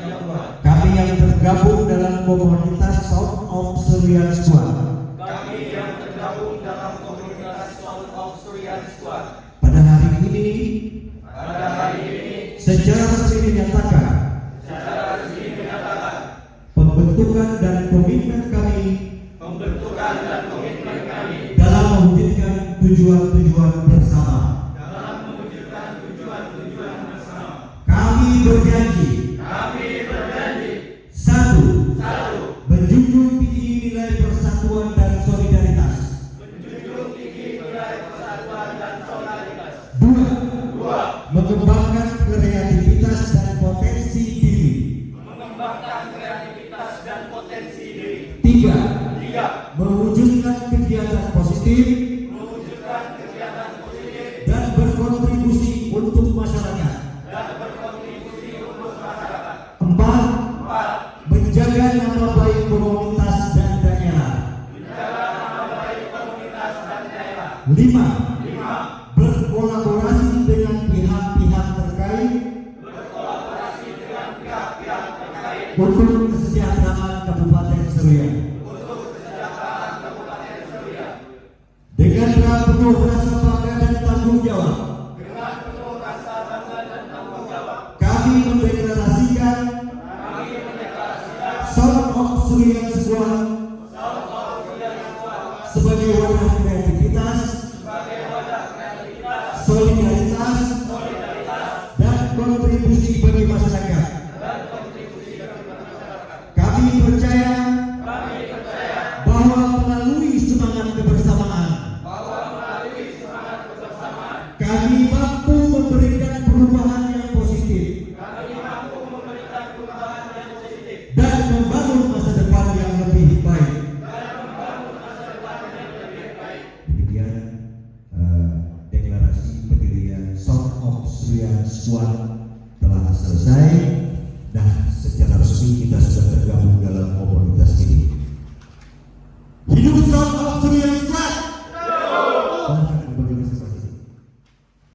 Kami yang tergabung dalam komunitas Sound of Surya Squad. Pada hari ini, secara resmi dinyatakan pembentukan dan komitmen kami dalam mewujudkan tujuan-tujuan bersama. Kami berjanji. Satu, menjunjung tinggi nilai persatuan dan solidaritas. Dua, mengembangkan kreativitas dan potensi diri. Tiga, mewujudkan kegiatan positif dan berkontribusi untuk masyarakat. Empat, menjaga nama baik komunitas dan daerah. Lima, berkolaborasi dengan pihak-pihak terkait untuk kesejahteraan Kabupaten Seruyan. Dengan penuh rasa bangga dan tanggung jawab, kami mendeklarasikan Sound of Surya Squad sebagai wadah kreativitas, solidaritas, dan kontribusi bagi masyarakat. Kami percaya bahwa melalui semangat kebersamaan, kami mampu memberikan perubahan yang positif dan membangun masa depan yang lebih baik. Demikian deklarasi pendirian Sound of Surya Squad